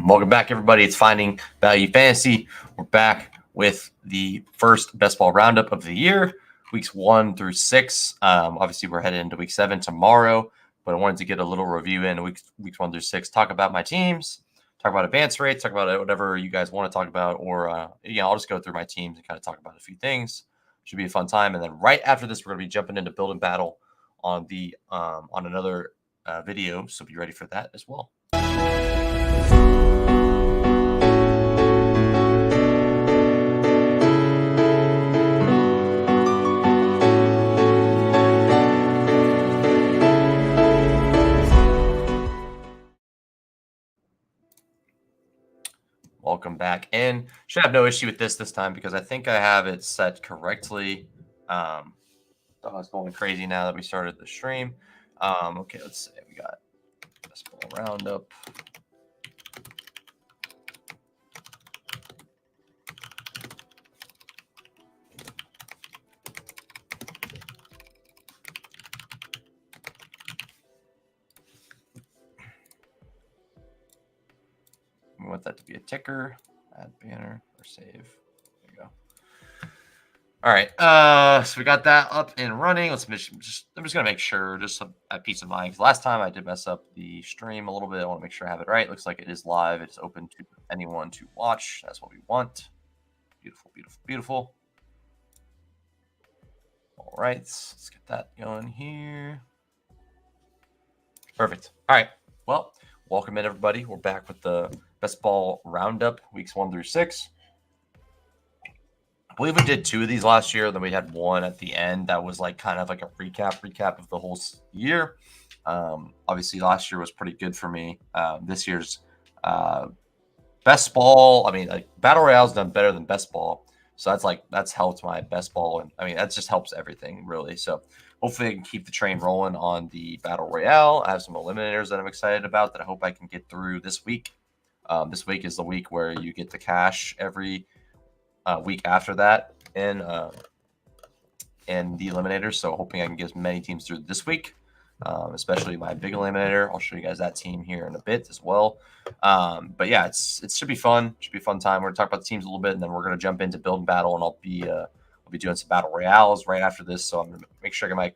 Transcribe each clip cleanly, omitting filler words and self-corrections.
Welcome back, everybody. It's Finding Value Fantasy. We're back with the first best ball roundup of the year, weeks 1 through 6. Obviously, we're headed into week 7 tomorrow, but I wanted to get a little review in weeks 1 through 6, talk about my teams, talk about advance rates, talk about whatever you guys want to talk about, or I'll just go through my teams and kind of talk about a few things. Should be a fun time. And then right after this, we're going to be jumping into build and battle on the on another video, so be ready for that as well. Welcome back, and should have no issue with this time because I think I have it set correctly. It's going crazy now that we started the stream. Okay, let's see. We got best ball roundup. We want that to be a ticker. Add banner or save. There you go. All right. So we got that up and running. I'm just gonna make sure, just at peace of mind, because last time I did mess up the stream a little bit. I want to make sure I have it right. Looks like it is live. It's open to anyone to watch. That's what we want. Beautiful, beautiful, beautiful. All right, let's get that going here. Perfect. All right. Well, welcome in, everybody. We're back with the best ball roundup, weeks 1 through 6. I believe we did 2 of these last year. Then we had one at the end that was like kind of like a recap of the whole year. Obviously, last year was pretty good for me. This year's best ball, I mean, like Battle Royale's done better than best ball. So that's helped my best ball. And I mean, that just helps everything, really. So hopefully I can keep the train rolling on the Battle Royale. I have some eliminators that I'm excited about that I hope I can get through this week. This week is the week where you get the cash every week after that in the eliminators. So hoping I can get as many teams through this week, especially my big eliminator. I'll show you guys that team here in a bit as well. But yeah, it should be fun. Should be a fun time. We're gonna talk about the teams a little bit, and then we're gonna jump into build and battle, and I'll be doing some battle royales right after this. So I'm gonna make sure I get my.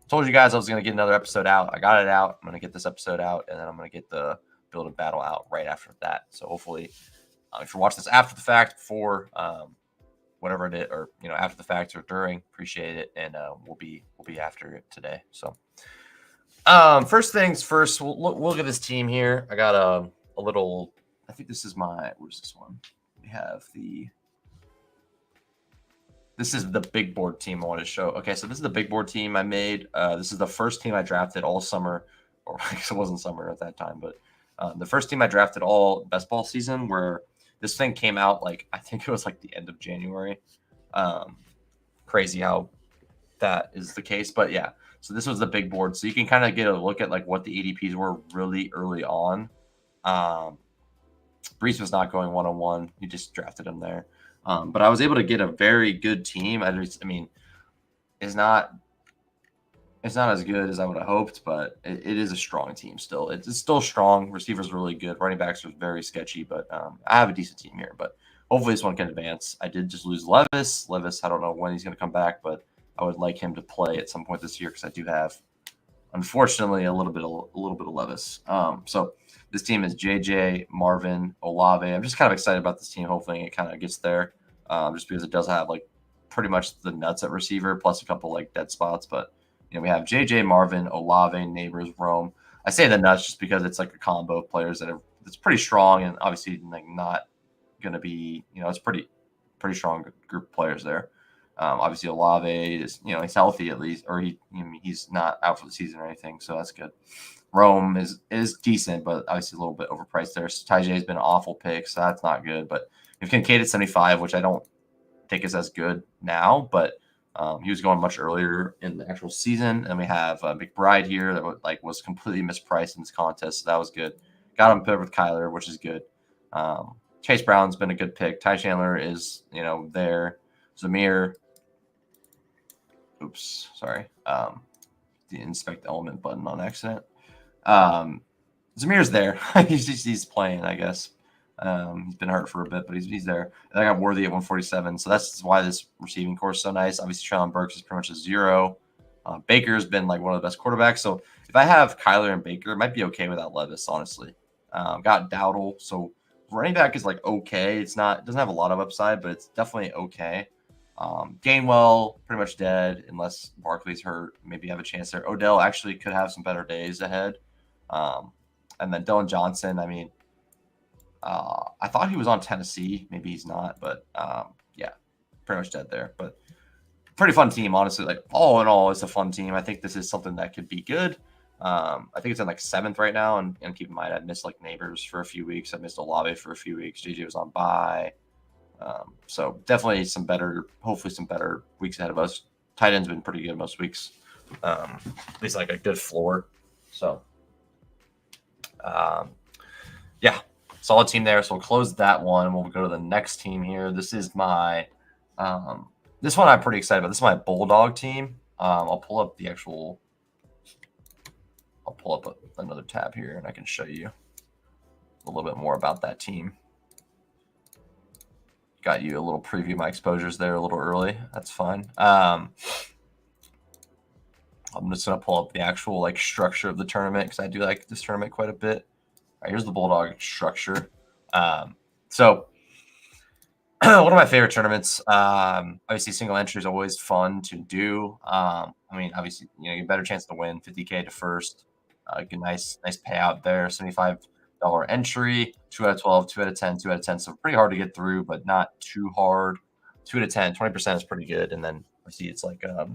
Told you guys I was gonna get another episode out. I got it out. I'm gonna get this episode out, and then I'm gonna get the build and battle out right after that. So hopefully. If you're watching this after the fact, before whatever it is, or after the fact or during, appreciate it, and we'll be after it today. So first things first, we'll look at this team here. I got a little. I think this is where's this one? We have This is the big board team I want to show. Okay, so this is the big board team I made. This is the first team I drafted all summer, or I guess it wasn't summer at that time, but the first team I drafted all best ball season, where this thing came out I think it was the end of January. Crazy how that is the case, but yeah. So this was the big board, so you can kind of get a look at what the ADPs were really early on. Brees was not going 1-on-1. You just drafted him there, but I was able to get a very good team. I mean, it's not as good as I would have hoped, but it is a strong team still. It's still strong. Receivers are really good. Running backs are very sketchy, but I have a decent team here. But hopefully this one can advance. I did just lose Levis. I don't know when he's going to come back, but I would like him to play at some point this year because I do have, unfortunately, a little bit of Levis. So this team is JJ, Marvin, Olave. I'm just kind of excited about this team. Hopefully it kind of gets there, just because it does have pretty much the nuts at receiver plus a couple dead spots, but. We have JJ, Marvin, Olave, Neighbors, Rome. I say the nuts just because it's a combo of players it's pretty strong, and obviously not going to be, it's pretty strong group of players there. Obviously Olave is, he's healthy at least, or he's not out for the season or anything, so that's good. Rome is decent, but obviously a little bit overpriced there. So Ty J has been an awful pick, so that's not good. But if Kincaid at 75, which I don't think is as good now, but he was going much earlier in the actual season, and we have McBride here that was completely mispriced in this contest, so that was good. Got him paired with Kyler, which is good. Chase Brown's been a good pick. Ty Chandler is there. Zamir. Oops, sorry. The inspect element button on accident. Zamir's there. he's playing, I guess. He's been hurt for a bit, but he's there. And I got Worthy at 147, so that's why this receiving core is so nice. Obviously, Traylon Burks is pretty much a zero. Baker's been like one of the best quarterbacks. So if I have Kyler and Baker, it might be okay without Levis, honestly. Got Dowdle, so running back is like okay. It doesn't have a lot of upside, but it's definitely okay. Gainwell pretty much dead unless Barkley's hurt. Maybe have a chance there. Odell actually could have some better days ahead. And then Dylan Johnson. I mean, I thought he was on Tennessee. Maybe he's not, but yeah, pretty much dead there. But pretty fun team, honestly. Like all in all, it's a fun team. I think this is something that could be good. I think it's in like 7th right now, and keep in mind I missed like Neighbors for a few weeks. I missed Olave for a few weeks. JJ was on bye. So definitely hopefully some better weeks ahead of us. Tight end's been pretty good most weeks. At least like a good floor. So yeah, solid team there. So we'll close that one. We'll go to the next team here. This is my this one I'm pretty excited about. This is my Bulldog team. I'll pull up another tab here, and I can show you a little bit more about that team. Got you a little preview of my exposures there a little early. That's fine. I'm just gonna pull up the actual like structure of the tournament because I do like this tournament quite a bit. All right, here's the Bulldog structure. So one of my favorite tournaments. Obviously, single entry is always fun to do. I mean, obviously, you get a better chance to win. 50K to first. Good, nice payout there. $75 entry. 2 out of 12, 2 out of 10, 2 out of 10. So pretty hard to get through, but not too hard. 2 out of 10, 20% is pretty good. And then I see it's like what's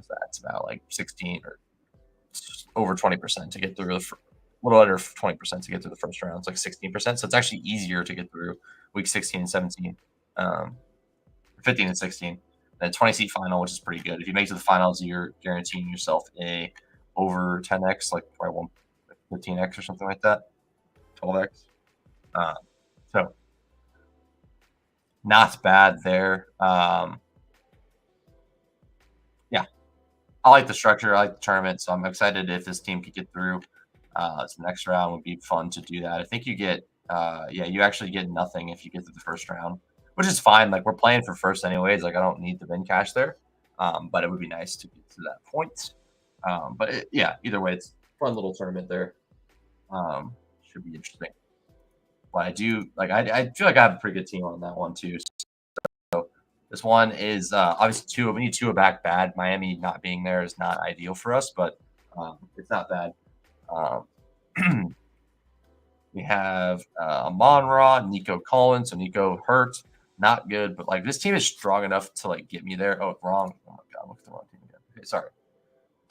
that? It's about like 16 or over 20% to get through. A little under 20% to get through the first round. It's like 16%. So it's actually easier to get through week 16 and 17, 15 and 16. Then 20-seat final, which is pretty good. If you make it to the finals, you're guaranteeing yourself a over 10x, like probably 15x or something like that, 12x. So not bad there. Yeah, I like the structure. I like the tournament, so I'm excited if this team could get through. So the next round would be fun to do that. I think you get, you actually get nothing if you get to the first round, which is fine. Like we're playing for first anyways. Like I don't need the win cash there, but it would be nice to get to that point. But either way, it's a fun little tournament there. Should be interesting. But I do like I feel like I have a pretty good team on that one too. So this one is obviously we need Tua back bad. Miami not being there is not ideal for us, but it's not bad. We have Amon-Ra, Nico Collins. So Nico hurt, not good, but like this team is strong enough to like get me there. Oh, wrong. Oh my god, look at the wrong team again. Okay, sorry.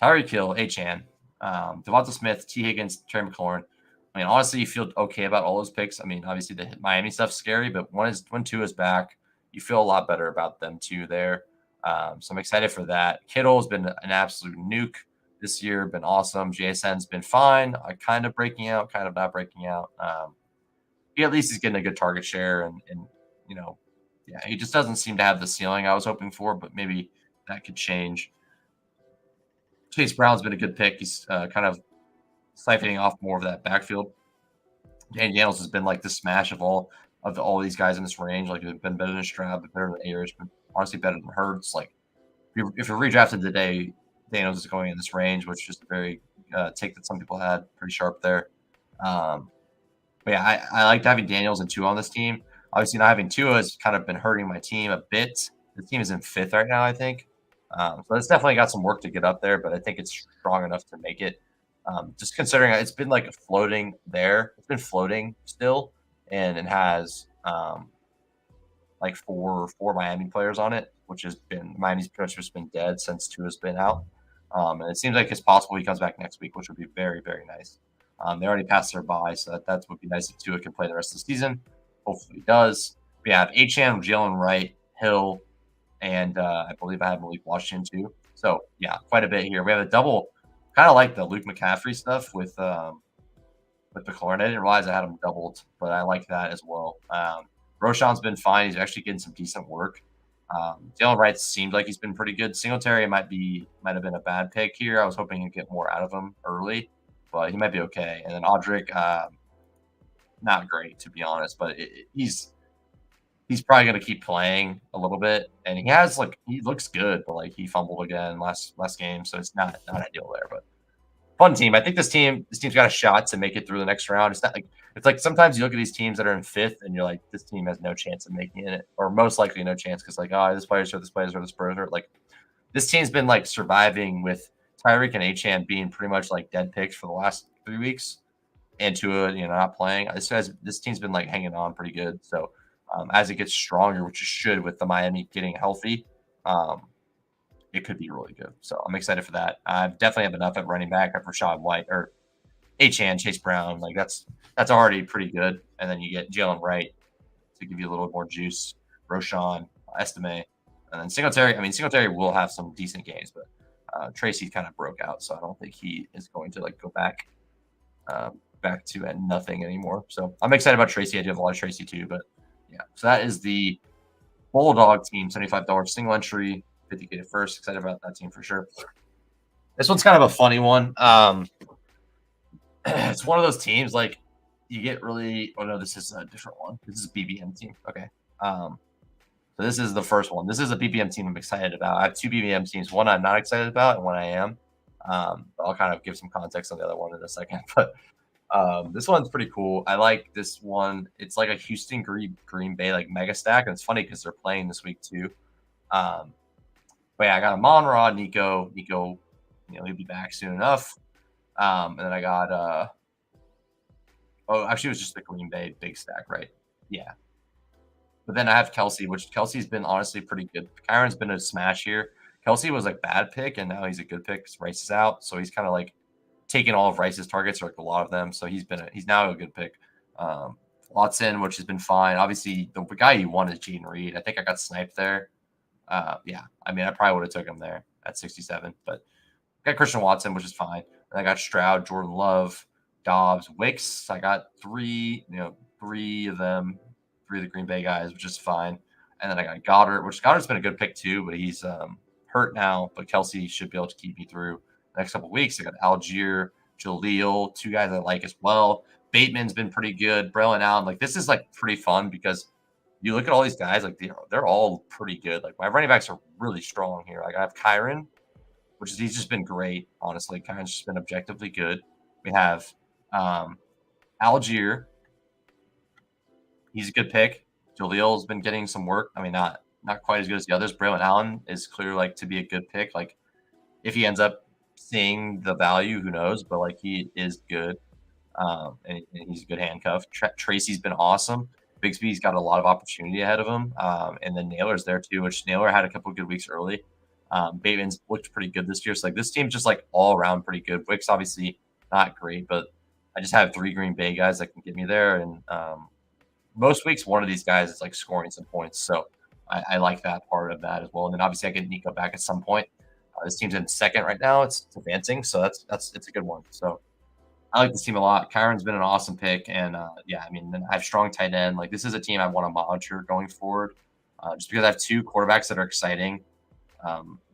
Tyreek Hill, Achane, Devonta Smith, T. Higgins, Terry McLaurin. I mean, honestly, you feel okay about all those picks. I mean, obviously the Miami stuff's scary, but when Tua is back, you feel a lot better about them too there. So I'm excited for that. Kittle has been an absolute nuke this year, been awesome. JSN's been fine. Kind of breaking out, kind of not breaking out. He at least is getting a good target share, and he just doesn't seem to have the ceiling I was hoping for, but maybe that could change. Chase Brown's been a good pick. He's kind of siphoning off more of that backfield. Danny Daniels has been like the smash of all these guys in this range. Like, it's been better than Stroud, but better than Ayers, but honestly better than Hurts. Like, if you're redrafted today, Daniels is going in this range, which is a very take that some people had pretty sharp there. But yeah, I liked having Daniels and Tua on this team. Obviously, not having Tua has kind of been hurting my team a bit. The team is in 5th right now, I think. So it's definitely got some work to get up there, but I think it's strong enough to make it. Just considering it's been like floating there. It's been floating still, and it has like four Miami players on it, which has been Miami's pretty much just been dead since Tua's been out. And it seems like it's possible he comes back next week, which would be very, very nice. They already passed their bye, so that would be nice if Tua can play the rest of the season. Hopefully he does. We have Achane, Jalen Wright, Hill, and I believe I have Malik Washington too. So yeah, quite a bit here. We have a double, kind of like the Luke McCaffrey stuff with McLaurin. I didn't realize I had him doubled, but I like that as well. Roshan's been fine. He's actually getting some decent work. Jalen Wright seemed like he's been pretty good. Singletary might have been a bad pick here. I was hoping he'd get more out of him early, but he might be okay. And then Audric, not great to be honest, but he's probably going to keep playing a little bit, and he looks good, but like he fumbled again last game, so it's not ideal there. But fun team. I think this team's got a shot to make it through the next round. It's like sometimes you look at these teams that are in fifth, and you're like, this team has no chance of making it, or most likely no chance because like, oh, this player's hurt, this player's hurt, this player's hurt. Like this team's been like surviving with Tyreek and Achan being pretty much like dead picks for the last 3 weeks, and Tua, not playing. This team's been like hanging on pretty good. So as it gets stronger, which it should with the Miami getting healthy, um, it could be really good. So I'm excited for that. I definitely have enough at running back. I have Rashad White or Achan, Chase Brown. Like that's already pretty good. And then you get Jalen Wright to give you a little more juice. Roshan, Estime, and then Singletary. I mean, Singletary will have some decent games, but Tracy kind of broke out, so I don't think he is going to like go back to at nothing anymore. So I'm excited about Tracy. I do have a lot of Tracy too, but yeah. So that is the Bulldog team, $75 single entry, 50K to first. Excited about that team for sure. This one's kind of a funny one. It's one of those teams like you get really. Oh no, this is a different one. This is a BBM team. Okay. So this is the first one. This is a BBM team I'm excited about. I have two BBM teams. One I'm not excited about, and one I am. I'll kind of give some context on the other one in a second. But this one's pretty cool. I like this one. It's like a Houston Green Bay like mega stack, and it's funny because they're playing this week too. But yeah, I got a Monra, Nico, he'll be back soon enough. And then I got actually it was just the Green Bay big stack, right? Yeah. But then I have Kelsey, which Kelsey's been honestly pretty good. Kyron's been a smash here. Kelsey was like bad pick, and now he's a good pick because Rice is out. So he's kind of like taking all of Rice's targets, or like a lot of them. So he's now a good pick. Watson, which has been fine. Obviously, the guy you want is Gene Reed. I think I got sniped there. Yeah, I mean, I probably would have took him there at 67, but I got Christian Watson, which is fine. And I got Stroud, Jordan Love, Dobbs, Wicks. I got three of them, three of the Green Bay guys, which is fine. And then I got Goddard, which Goddard's been a good pick too, but he's hurt now. But Kelsey should be able to keep me through the next couple of weeks. I got Algier, Jaleel, two guys I like as well. Bateman's been pretty good. Braylon Allen, like this is like pretty fun because you look at all these guys, like they're all pretty good. Like my running backs are really strong here. Like I have Kyron, he's just been great. Honestly, Kyron's just been objectively good. We have Algier. He's a good pick. Jaleel's been getting some work. I mean, not quite as good as the others. Braylon Allen is clear like to be a good pick. Like if he ends up seeing the value, who knows? But like he is good, and he's a good handcuff. Tracy's been awesome. Bigsby's got a lot of opportunity ahead of him, and then Naylor's there too. Which Naylor had a couple of good weeks early. Bateman's looked pretty good this year. So like this team's just like all around pretty good. Wicks obviously not great, but I just have three Green Bay guys that can get me there, and most weeks one of these guys is like scoring some points. So I like that part of that as well. And then obviously I get Nico back at some point. This team's in second right now. It's advancing, so it's a good one. So I like this team a lot. Kyron's been an awesome pick, and yeah, I mean, I have strong tight end. Like this is a team I want to monitor going forward, just because I have two quarterbacks that are exciting.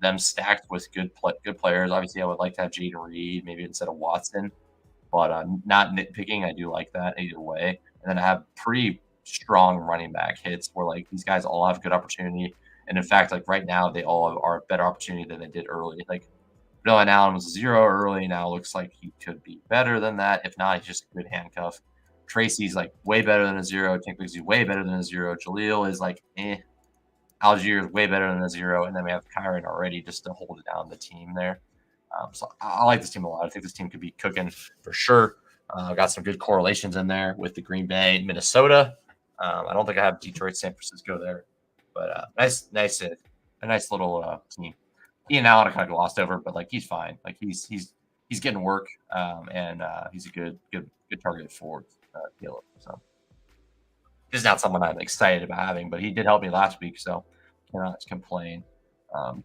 Them stacked with good players. Obviously, I would like to have Jaden Reed maybe instead of Watson, but not nitpicking. I do like that either way. And then I have pretty strong running back hits where like these guys all have good opportunity. And in fact, like right now, they all are a better opportunity than they did early. Like Braylon Allen was 0 early. Now looks like he could be better than that. If not, he's just a good handcuff. Tracy's like way better than a 0. Tank Bigsby's way better than a 0. Jaleel is like Algier is way better than a 0. And then we have Kyron already just to hold it down the team there. So I like this team a lot. I think this team could be cooking for sure. Got some good correlations in there with the Green Bay, Minnesota. I don't think I have Detroit, San Francisco there, but a nice little team. Ian Allen I kind of glossed over, but like he's fine. Like he's getting work, and he's a good target for Caleb. So this is not someone I'm excited about having, but he did help me last week, so cannot complain.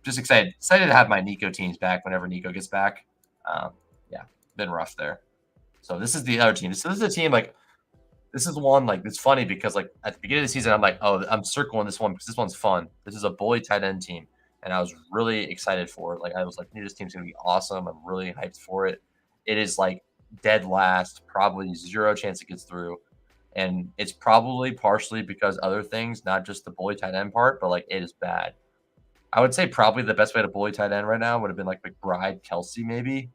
Just excited to have my Nico teams back whenever Nico gets back. Yeah, been rough there. So this is the other team. This is a team like this is one like it's funny because like at the beginning of the season I'm like, oh, I'm circling this one because this one's fun. This is a bully tight end team, and I was really excited for it. Like I was like, this team's gonna be awesome. I'm really hyped for it. It is like dead last, probably 0 chance it gets through. and it's probably partially because other things, not just the bully tight end part, but like it is bad. I would say probably the best way to bully tight end right now would have been like McBride, Kelsey, maybe,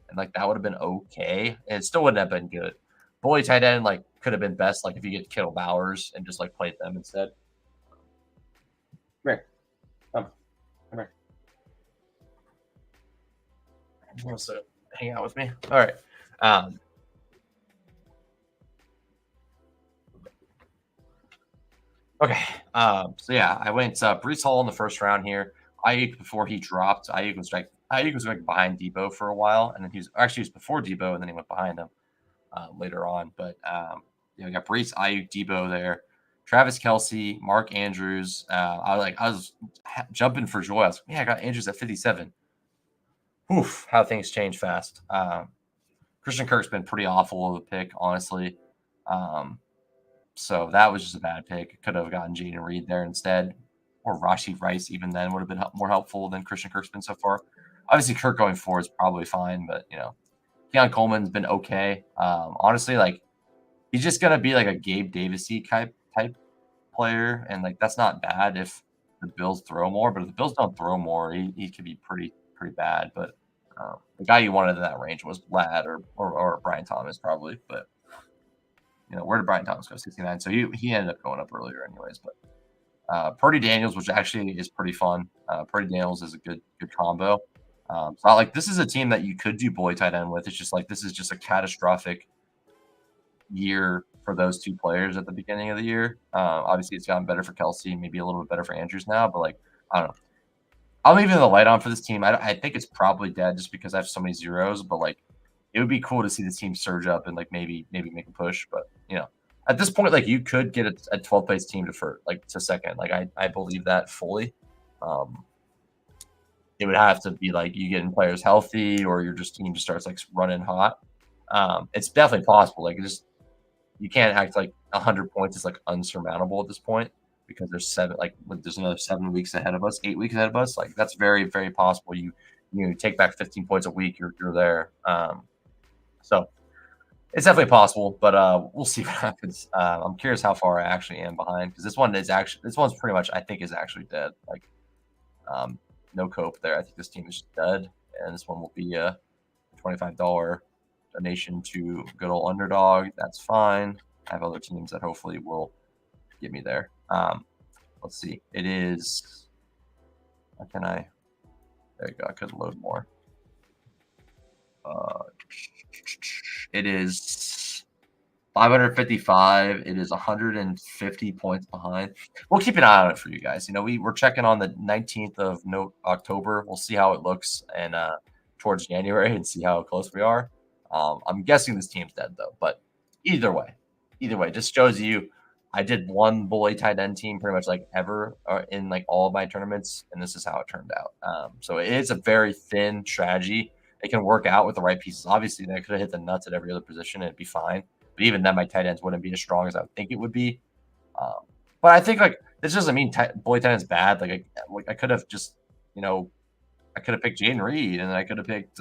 and like that would have been okay, and it still wouldn't have been good. Bully tight end like could have been best, like if you get Kittle Bowers and just like played them instead. Come here, come here. He wants to hang out with me. All right. Um, okay. So yeah, I went Brees Hall in the first round here. Ayuk before he dropped. Ayuk was like behind Debo for a while, and then he was before Debo, and then he went behind him later on. But yeah, we got Brees, Ayuk, Debo there. Travis Kelsey, Mark Andrews. I was jumping for joy. I was like, yeah, I got Andrews at 57. Oof, how things change fast. Christian Kirk's been pretty awful of a pick, honestly. So that was just a bad pick. Could have gotten Jaden Reed there instead, or Rashi Rice. Even then, would have been more helpful than Christian Kirk's been so far. Obviously, Kirk going forward is probably fine, but Keon Coleman's been okay. Honestly, like he's just gonna be like a Gabe Davisy type player, and like that's not bad if the Bills throw more. But if the Bills don't throw more, he could be pretty bad. But the guy you wanted in that range was Ladd or Brian Thomas probably. But where did Brian Thomas go? 69. So he ended up going up earlier anyways. But Purdy Daniels, which actually is pretty fun. Purdy Daniels is a good combo. So like this is a team that you could do bully tight end with. It's just like this is just a catastrophic year for those two players at the beginning of the year. Obviously, it's gotten better for Kelsey, maybe a little bit better for Andrews now. But like I don't know. I'm leaving the light on for this team. I think it's probably dead just because I have so many zeros. But like it would be cool to see this team surge up and like maybe make a push. But at this point, like you could get a 12th place team to second. Like I believe that fully. It would have to be like you getting players healthy or your team just starts like running hot. It's definitely possible. Like you can't act like 100 points is like unsurmountable at this point because there's there's another 7 weeks ahead of us, 8 weeks ahead of us. Like that's very very possible. You take back 15 points a week, you're there. So it's definitely possible, but we'll see what happens. I'm curious how far I actually am behind because this one's pretty much I think is actually dead. Like no cope there. I think this team is just dead, and this one will be a $25 donation to good old Underdog. That's fine. I have other teams that hopefully will get me there. Let's see. It is. How can I? There you go. I could load more. It is 555. It is 150 points behind. We'll keep an eye on it for you guys. We're checking on the 19th of October. We'll see how it looks and towards January and see how close we are. I'm guessing this team's dead though. But either way, just shows you I did one bully tight end team pretty much like ever in like all of my tournaments, and this is how it turned out. So it is a very thin strategy. It can work out with the right pieces. Obviously, they could have hit the nuts at every other position and it'd be fine. But even then, my tight ends wouldn't be as strong as I would think it would be. But I think like this doesn't mean bully tight end's bad. Like I could have just I could have picked Jaden Reed and I could have picked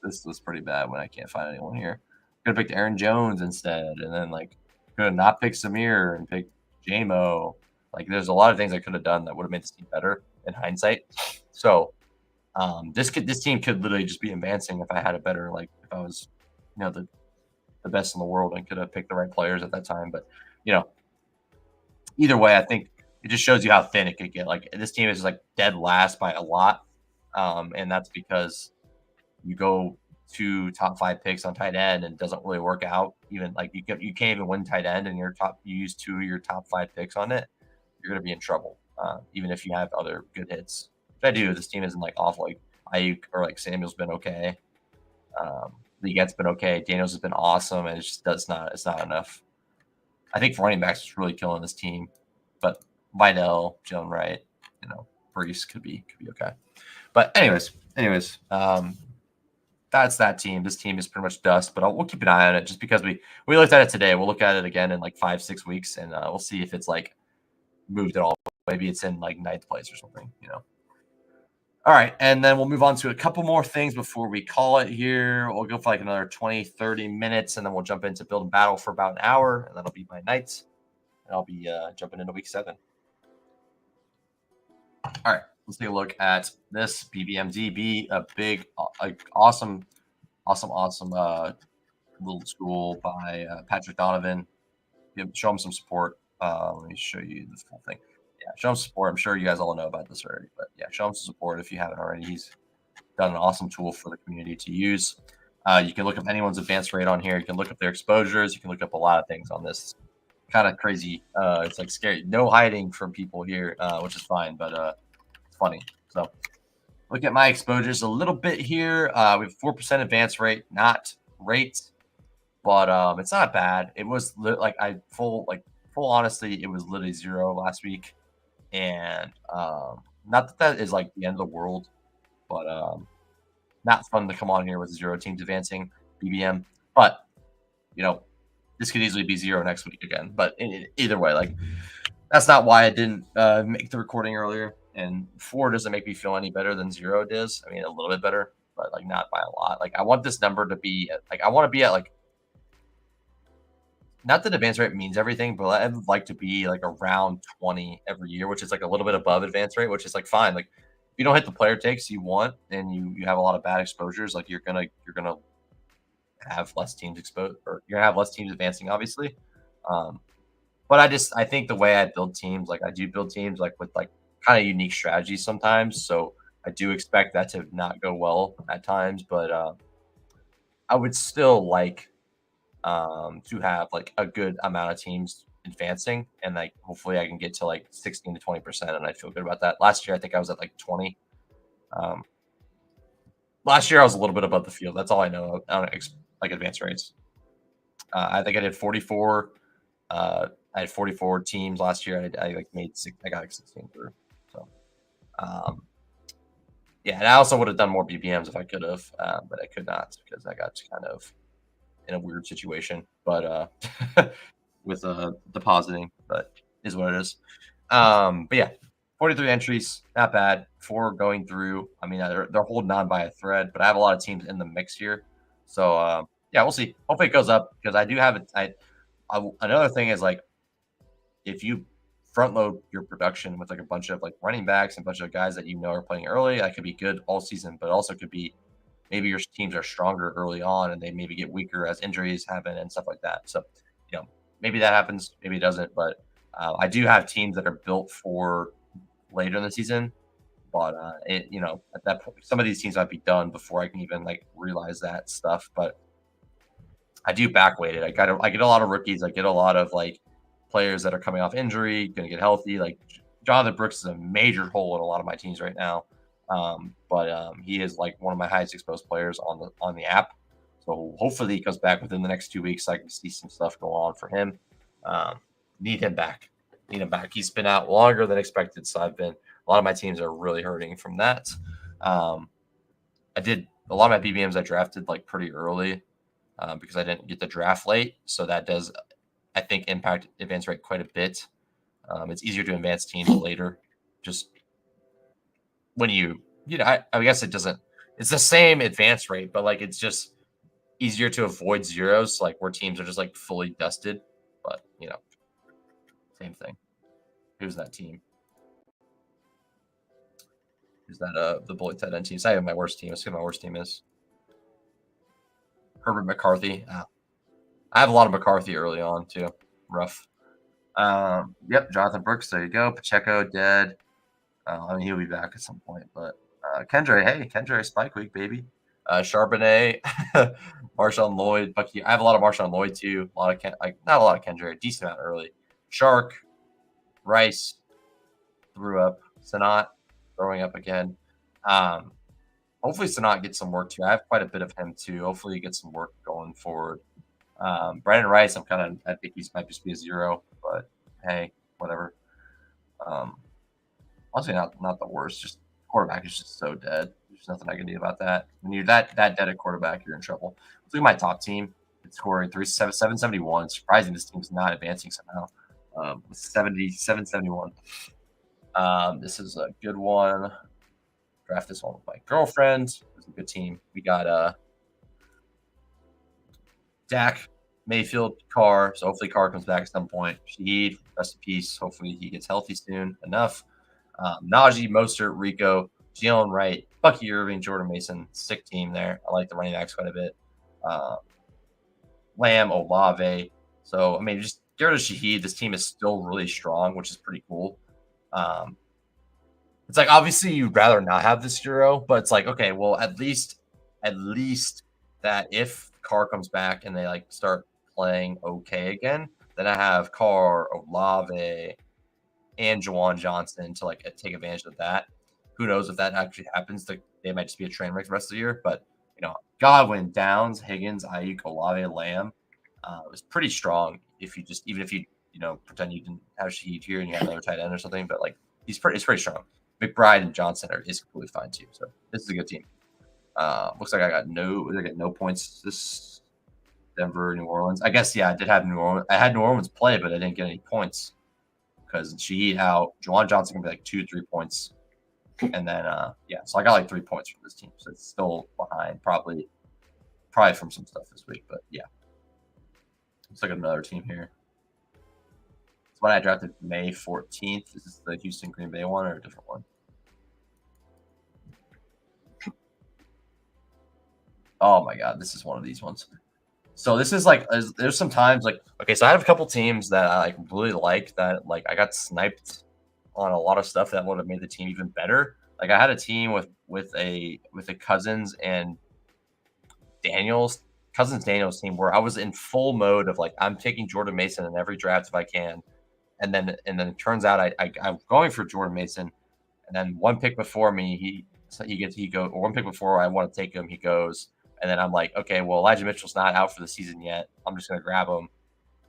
this was pretty bad when I can't find anyone here. Could have picked Aaron Jones instead, and then like could have not picked Samir and picked JMO. Like there's a lot of things I could have done that would have made this team better in hindsight. So this team could literally just be advancing if I had a better if I was the best in the world and could have picked the right players at that time. But either way, I think it just shows you how thin it could get. Like this team is like dead last by a lot, and that's because you go to top 5 picks on tight end and it doesn't really work out. Even like you can't even win tight end and you use 2 of your top 5 picks on it, you're gonna be in trouble. Even if you have other good hits, which I do. This team isn't like awful. Like Ayuk or like Samuel's been okay. Legat's been okay. Daniels has been awesome, and it's not enough. I think for running backs, it's really killing this team. But Vidal, Joan Wright, Brees could be okay. But anyways, that's that team. This team is pretty much dust, but we'll keep an eye on it just because we looked at it today. We'll look at it again in like 5-6 weeks, and we'll see if it's like moved at all. Maybe it's in like 9th place or something. All right, and then we'll move on to a couple more things before we call it here. We'll go for like another 20, 30 minutes, and then we'll jump into build and battle for about an hour, and that'll be my night. And I'll be jumping into week 7. All right, let's take a look at this BBMDB, a big, awesome little school by Patrick Donovan. Show him some support. Let me show you the full thing. Yeah, show him support. I'm sure you guys all know about this already, but yeah, show him some support if you haven't already. He's done an awesome tool for the community to use. You can look up anyone's advance rate on here. You can look up their exposures. You can look up a lot of things on this. Kind of crazy. It's like scary. No hiding from people here, which is fine, but it's funny. So look at my exposures a little bit here. We have 4% advance rate, not rate, but it's not bad. It was full honesty, it was literally 0 last week, and not that is like the end of the world, but not fun to come on here with 0 teams advancing BBM. But this could easily be 0 next week again. But either way, like that's not why I didn't make the recording earlier. And 4 doesn't make me feel any better than 0 does. I mean, a little bit better, but like not by a lot. Like I want this number to be I want to be at like, not that advance rate means everything, but I would like to be like around 20 every year, which is like a little bit above advance rate, which is like fine. Like if you don't hit the player takes you want, and you have a lot of bad exposures, like you're gonna have less teams exposed, or you're gonna have less teams advancing, obviously. But I think the way I build teams, like I do build teams like with like kind of unique strategies sometimes. So I do expect that to not go well at times, but I would still like to have like a good amount of teams advancing, and like hopefully I can get to like 16 to 20%, and I feel good about that. Last year I think I was at like 20. Last year I was a little bit above the field. That's all I know on like advance rates. I think I did 44. I had 44 teams last year. I like made I got like 16 through. So yeah, and I also would have done more BBMs if I could have, but I could not because I got kind of in a weird situation, but with depositing, but is what it is. But yeah, 43 entries, not bad. 4 going through. I mean, they're holding on by a thread, but I have a lot of teams in the mix here, so yeah, we'll see. Hopefully it goes up because I do have it. Another thing is like if you front load your production with like a bunch of like running backs and a bunch of guys that are playing early, that could be good all season, but also could be maybe your teams are stronger early on and they maybe get weaker as injuries happen and stuff like that. So, maybe that happens, maybe it doesn't, but I do have teams that are built for later in the season. But at that point, some of these teams might be done before I can even like realize that stuff. But I do back weight it. I get a lot of rookies. I get a lot of like players that are coming off injury, going to get healthy. Like Jonathan Brooks is a major hole in a lot of my teams right now. But he is like one of my highest exposed players on the app. So hopefully he comes back within the next 2 weeks so I can see some stuff go on for him. Need him back. He's been out longer than expected. So a lot of my teams are really hurting from that. I did a lot of my BBMs I drafted like pretty early because I didn't get the draft late. So that does, I think, impact advance rate quite a bit. It's easier to advance teams later. Just when I guess it doesn't, it's the same advance rate, but like it's just easier to avoid zeros, like where teams are just like fully dusted. But same thing. Who's that team? Who's that? The bully tight end team. It's not even my worst team. Let's see what my worst team is. Herbert McCarthy. I have a lot of McCarthy early on too. Rough. Yep, Jonathan Brooks. There you go. Pacheco dead. I mean, he'll be back at some point. But Kendra, hey, Kendra, Spike Week, baby. Charbonnet, Marshawn Lloyd, Bucky. I have a lot of Marshawn Lloyd too. A lot of not a lot of Kendra, a decent amount early. Shark, Rice, threw up. Sanat, throwing up again. Hopefully Sanat gets some work too. I have quite a bit of him too. Hopefully he gets some work going forward. Brandon Rice, I think he might just be a 0, but hey, whatever. Honestly, not the worst. Just quarterback is just so dead. There's nothing I can do about that. When you're that dead at quarterback, you're in trouble. Look at my top team. It's scoring 771. It's surprising this team's not advancing somehow. 771. This is a good one. draft this one with my girlfriend. It's a good team. We got Dak, Mayfield, Carr. So hopefully Carr comes back at some point. Shaheed, rest in peace. Hopefully he gets healthy soon enough. Najee, Mostert, Rico, Jalen Wright, Bucky Irving, Jordan Mason. Sick team there. I like the running backs quite a bit. Lamb, Olave. So, I mean, just get rid of Shaheed. This team is still really strong, which is pretty cool. It's like obviously you'd rather not have this Euro, but it's like, okay, well, at least that if Carr comes back and they like start playing okay again, then I have Carr, Olave, and Jawan Johnson to like take advantage of that. Who knows if that actually happens? They might just be a train wreck the rest of the year. But Godwin, Downs, Higgins, Ayuk, Olave, Lamb was pretty strong. If you just even if you pretend you didn't have Shaheed here and you had another tight end or something, but like it's pretty strong. McBride and Johnson is completely fine too. So this is a good team. Looks like I got no points this Denver, New Orleans. I guess I did have New Orleans. I had New Orleans play, but I didn't get any points because Shaheed out. Juwan Johnson can be like 2-3 points, and then so I got like 3 points from this team. So it's still behind, probably from some stuff this week. But yeah, looks like another team here. It's one I drafted May 14th. Is this the Houston Green Bay one or a different one? Oh my God, this is one of these ones. So this is like, there's some times like, okay, so I have a couple teams that I like really like that like I got sniped on a lot of stuff that would have made the team even better. Like I had a team with a Cousins and Daniels team where I was in full mode of like I'm taking Jordan Mason in every draft if I can, and then it turns out I'm going for Jordan Mason, and then one pick before me or one pick before I want to take him, he goes. And then I'm like, okay, well, Elijah Mitchell's not out for the season yet. I'm just going to grab him.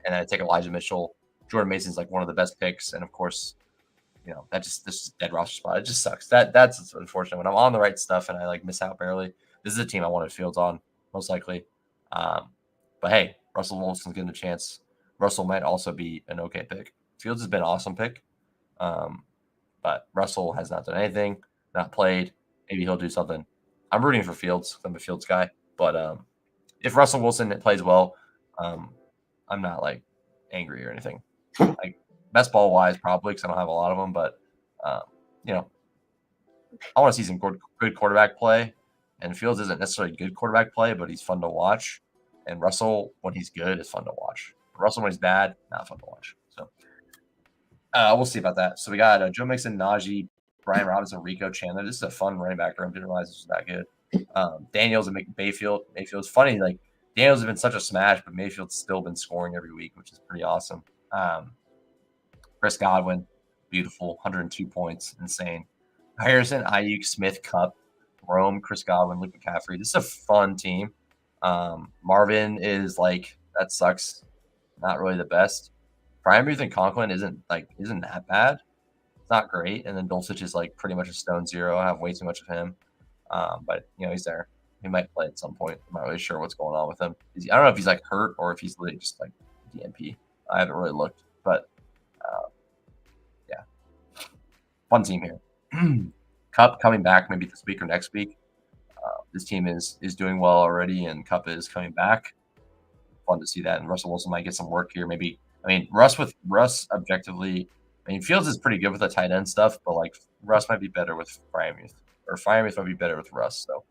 And then I take Elijah Mitchell. Jordan Mason's like one of the best picks. And of course, this is a dead roster spot. It just sucks. That's unfortunate. When I'm on the right stuff and I like miss out barely, this is a team I wanted Fields on, most likely. But hey, Russell Wilson's getting a chance. Russell might also be an okay pick. Fields has been an awesome pick. But Russell has not done anything, not played. Maybe he'll do something. I'm rooting for Fields. I'm a Fields guy. But if Russell Wilson plays well, I'm not like angry or anything. Like best ball wise, probably because I don't have a lot of them. But I want to see some good quarterback play. And Fields isn't necessarily good quarterback play, but he's fun to watch. And Russell, when he's good, is fun to watch. Russell, when he's bad, not fun to watch. So we'll see about that. So we got Joe Mixon, Najee, Brian Robinson, Rico, Chandler. This is a fun running back room. Didn't realize this was that good. Daniels and Mayfield. Mayfield's funny. Like Daniels has been such a smash, but Mayfield's still been scoring every week, which is pretty awesome. Chris Godwin, beautiful, 102 points, insane. Harrison, Ayuk, Smith, Cup, Rome, Chris Godwin, Luke McCaffrey. This is a fun team. Marvin is like that sucks. Not really the best. Freiermuth and Conklin isn't that bad. It's not great. And then Dulcich is like pretty much a stone zero. I have way too much of him. But he's there. He might play at some point. I'm not really sure what's going on with him. I don't know if he's like hurt or if he's really just like DNP. I haven't really looked, but yeah, fun team here. Cup coming back maybe this week or next week. This team is doing well already, and Cup is coming back. Fun to see that. And Russell Wilson might get some work here. Maybe Russ objectively. Fields is pretty good with the tight end stuff, but like Russ might be better with Freiermuth. Or Freiermuth might be better with Russ. So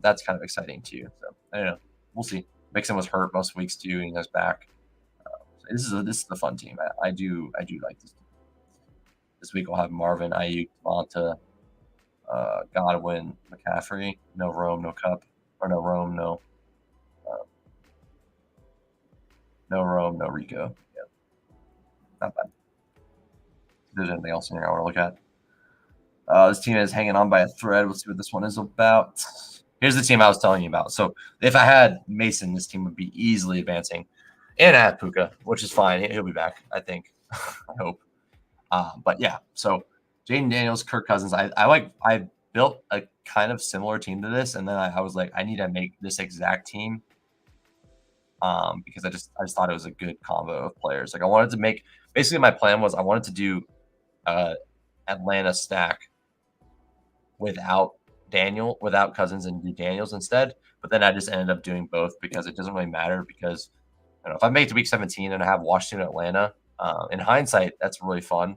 that's kind of exciting too. So I don't know. We'll see. Mixon was hurt most weeks too, and he's back. So this is a fun team. I do like this team. This week we'll have Marvin, Ayuk, Devonta, Godwin, McCaffrey. No Rome, no Cup, or no Rome, no Rome, no Rico. Yeah, not bad. If there's anything else in here I want to look at. This team is hanging on by a thread. Let's see what this one is about. Here's the team I was telling you about. So if I had Mason, this team would be easily advancing. And I have Puka, which is fine. He'll be back, I think. I hope. But yeah, so Jaden Daniels, Kirk Cousins. I built a kind of similar team to this, and then I was like, I need to make this exact team. Because I just thought it was a good combo of players. Like I wanted to make basically my plan was I wanted to do Atlanta stack without Cousins and do Daniels instead. But then I just ended up doing both because it doesn't really matter because if I make it to week 17 and I have Washington, Atlanta, in hindsight, that's really fun.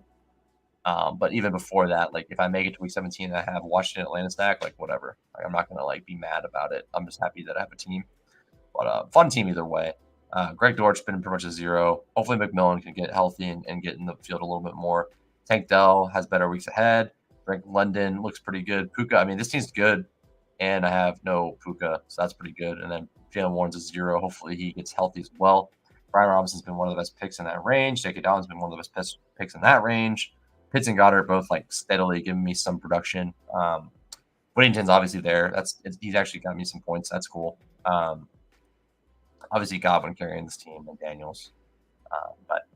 But even before that, like if I make it to week 17 and I have Washington, Atlanta stack, like whatever. Like, I'm not gonna like be mad about it. I'm just happy that I have a team. But fun team either way. Greg Dortch's been pretty much a zero. Hopefully McMillan can get healthy and get in the field a little bit more. Tank Dell has better weeks ahead. Greg London looks pretty good. Puka, I mean, this team's good, and I have no Puka, so that's pretty good. And then Jalen Warren's a zero. Hopefully he gets healthy as well. Brian Robinson's been one of the best picks in that range. J.K. Dobbins has been one of the best picks in that range. Pitts and Goddard both like steadily giving me some production. Whittington's obviously there. He's actually got me some points. That's cool. Obviously Godwin carrying this team and Daniels, but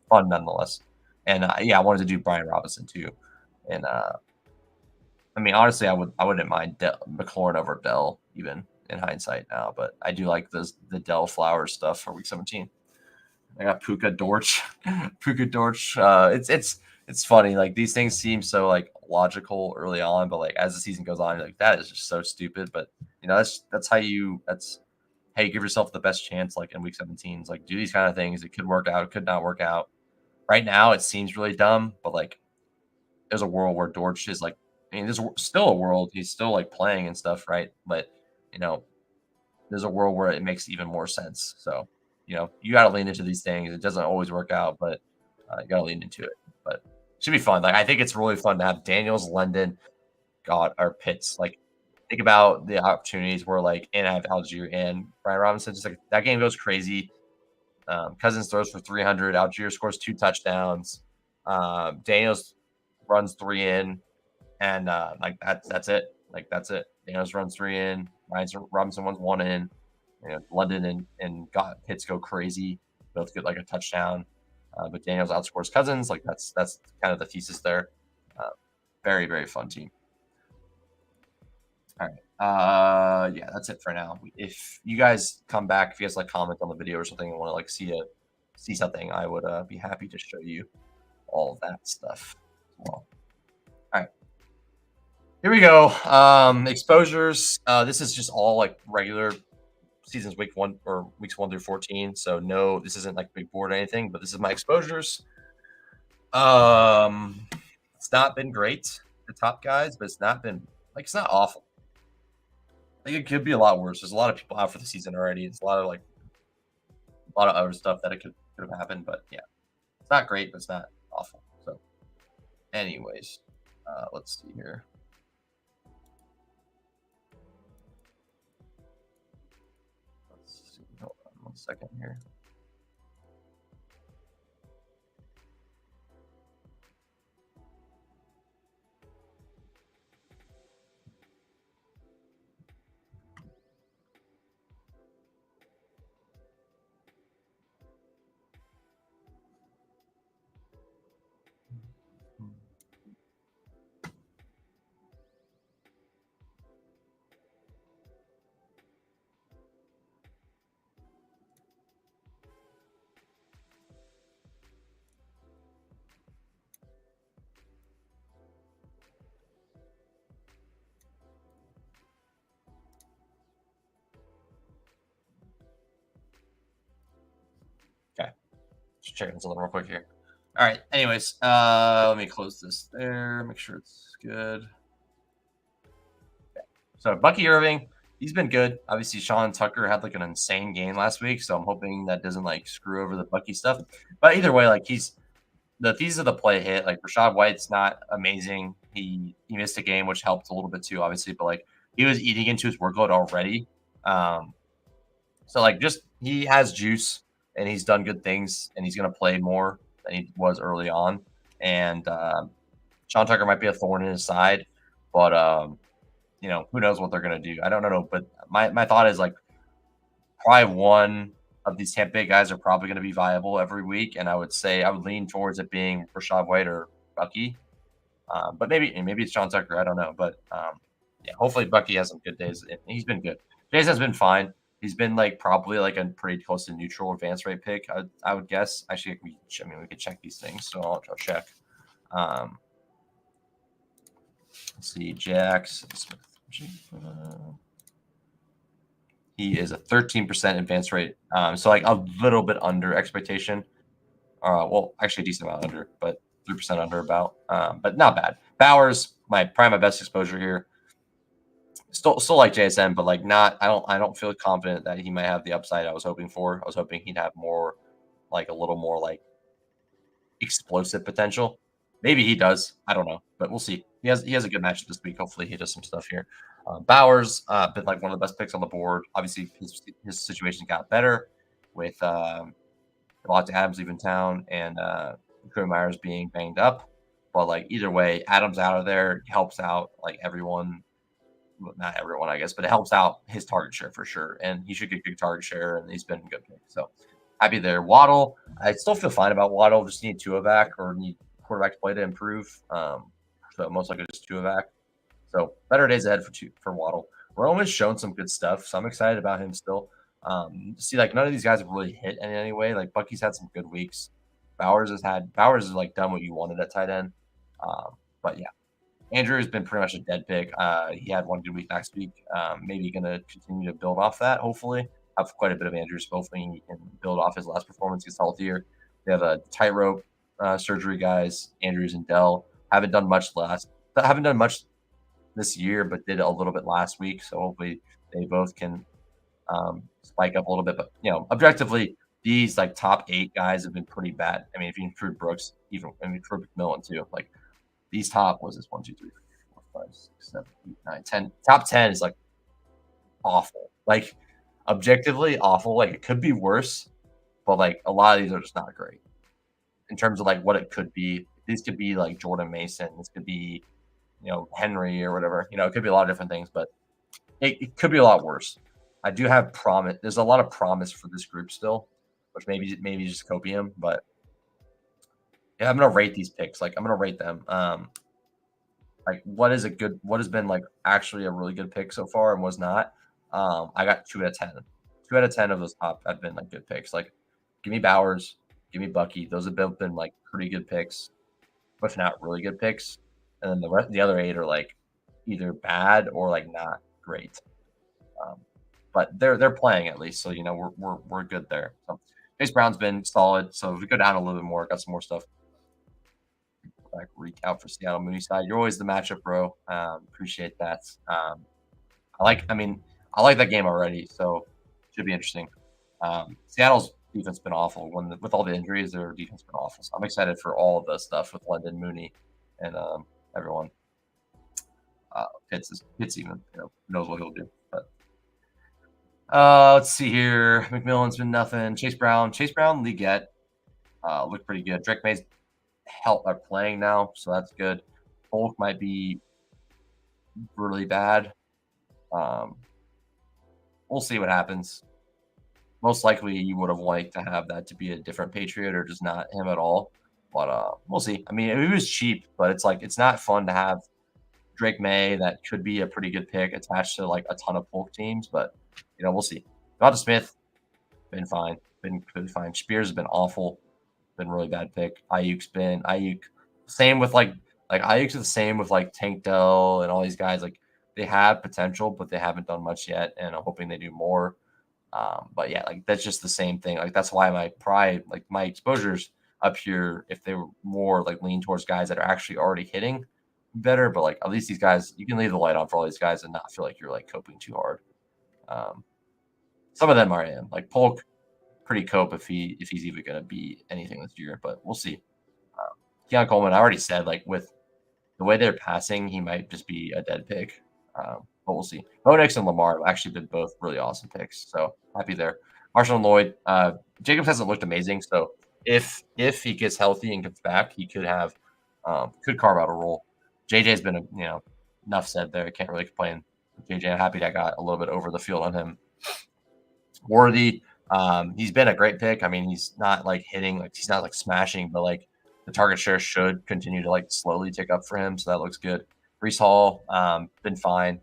fun nonetheless. And yeah, I wanted to do Brian Robinson too. And I mean, honestly, I wouldn't mind McLaurin over Dell even in hindsight now, but I do like the Dell Flowers stuff for week 17. I got Puka Dortch. Puka Dortch. It's funny. Like these things seem so like logical early on, but like as the season goes on, you're like that is just so stupid. But that's how you give yourself the best chance. Like in week 17, it's like do these kind of things. It could work out. It could not work out. Right now, it seems really dumb, but like there's a world where Dortch is like. I mean, there's still a world. He's still like playing and stuff, right? But there's a world where it makes even more sense. So you got to lean into these things. It doesn't always work out, but you got to lean into it. But it should be fun. Like I think it's really fun to have Daniels, London, or Pitts. Like think about the opportunities where like and I have Algier and Brian Robinson. Just like that game goes crazy. Cousins throws for 300. Algier scores 2 touchdowns. Daniels runs 3 in, and like that's it. Like that's it. Daniels runs 3 in. Robinson runs 1 in. London and Pitts go crazy. Both get like a touchdown. But Daniels outscores Cousins. Like that's kind of the thesis there. Very, very fun team. All right. Yeah, that's it for now. If you guys come back, if you guys like comment on the video or something and want to like see something, I would be happy to show you all of that stuff as well. All right. Here we go. Exposures. This is just all like regular seasons week 1 or weeks 1 through 14. So no, this isn't like big board or anything, but this is my exposures. It's not been great, the top guys, but it's not awful. Like it could be a lot worse. There's a lot of people out for the season already. It's a lot of other stuff that it could have happened, but yeah, it's not great, but it's not awful. So, anyways, let's see here. Let's see. Hold on 1 second here. Okay, just checking something real quick here. All right. Anyways, let me close this there. Make sure it's good. Okay. So Bucky Irving, he's been good. Obviously, Sean Tucker had like an insane game last week, so I'm hoping that doesn't like screw over the Bucky stuff. But either way, like the thesis of the play hit. Like Rashad White's not amazing. He missed a game, which helped a little bit too, obviously. But like he was eating into his workload already. So like just he has juice and he's done good things and he's gonna play more than he was early on. And Sean Tucker might be a thorn in his side, but who knows what they're gonna do? I don't know. But my thought is like probably one of these Tampa Bay guys are probably going to be viable every week, and I would say I would lean towards it being Rashad White or Bucky, but maybe it's John Tucker. I don't know, but yeah, hopefully Bucky has some good days. He's been good. Jason's been fine. He's been like probably like a pretty close to neutral advance rate pick. I would guess. Actually, we could check these things, so I'll check. Let's see, Jax Smith. He is a 13% advance rate. So like a little bit under expectation. Well, actually a decent amount under, but 3% under about. But not bad. Bowers, probably my best exposure here. Still like JSN, but like not. I don't feel confident that he might have the upside I was hoping for. I was hoping he'd have more, like a little more like explosive potential. Maybe he does. I don't know, but we'll see. He has a good match this week. Hopefully, he does some stuff here. Bowers been like one of the best picks on the board. Obviously, his situation got better with Devontae Adams leaving town and Kobe Myers being banged up. But like either way, Adams out of there helps out like everyone. Well, not everyone, I guess, but it helps out his target share for sure. And he should get good target share, and he's been a good pick. So happy there. Waddle, I still feel fine about Waddle. Just need Tua back or need quarterback play to improve. So most likely just Tua back. So better days ahead for Waddle. Roman's shown some good stuff, so I'm excited about him still. See, like none of these guys have really hit in any way. Like Bucky's had some good weeks. Bowers has like done what you wanted at tight end. But yeah, Andrew has been pretty much a dead pick. He had one good week last week. Maybe going to continue to build off that. Hopefully, have quite a bit of Andrews. Hopefully, he can build off his last performance. Gets healthier. We have a tightrope surgery guys. Andrews and Dell haven't done much this year, but did a little bit last week. So hopefully, they both can spike up a little bit. But objectively, these like top 8 guys have been pretty bad. I mean, if you include Brooks, for McMillan too, like. These top was this 1, 2, 3, 4, 5, 6, 7, 8, 9, 10. Top 10 is like awful. Like objectively awful. Like it could be worse, but like a lot of these are just not great in terms of like what it could be. These could be like Jordan Mason. This could be, Henry or whatever. It could be a lot of different things, but it could be a lot worse. I do have promise. There's a lot of promise for this group still, which maybe just copium, but yeah, I'm gonna rate these picks. Like I'm gonna rate them. Like what has been like actually a really good pick so far and was not. I got 2 out of 10. 2 out of 10 of those top have been like good picks. Like give me Bowers, give me Bucky. Those have been like pretty good picks, but not really good picks. And then the other 8 are like either bad or like not great. But they're playing at least, so we're good there. So Chase Brown's been solid. So if we go down a little bit more, got some more stuff. Back reach out for Seattle Mooney side. You're always the matchup, bro. Appreciate that. I like that game already, so should be interesting. Seattle's defense been awful. With all the injuries, their defense been awful. So I'm excited for all of the stuff with London Mooney and everyone. Pitts even who knows what he'll do. But let's see here. McMillan's been nothing. Chase Brown, Leggett looked pretty good. Drake May's are playing now, so that's good. Polk might be really bad. We'll see what happens. Most likely, you would have liked to have that to be a different Patriot or just not him at all. But we'll see. I mean, it was cheap, but it's not fun to have Drake May that could be a pretty good pick attached to like a ton of Polk teams. But we'll see. Devonta Smith been fine. Been fine. Spears has been awful. Been really bad pick. Ayuk. Same with like Ayuk's the same with like Tank Dell and all these guys. Like they have potential, but they haven't done much yet, and I'm hoping they do more. But yeah, like that's just the same thing. Like that's why my exposures up here, if they were more like lean towards guys that are actually already hitting better, but like at least these guys, you can leave the light on for all these guys and not feel like you're like coping too hard. Some of them are in like Polk. Pretty cope if he's even going to be anything this year, but we'll see. Keon Coleman, I already said, like with the way they're passing, he might just be a dead pick, but we'll see. Bo Nix and Lamar have actually been both really awesome picks, so happy there. Marshall and Lloyd, Jacobs hasn't looked amazing, so if he gets healthy and gets back, he could carve out a role. JJ's been enough said there. I can't really complain. JJ, I'm happy that I got a little bit over the field on him. Worthy. He's been a great pick. I mean, he's not like hitting, like he's not like smashing, but like the target share should continue to like slowly tick up for him. So that looks good. Brees Hall, been fine.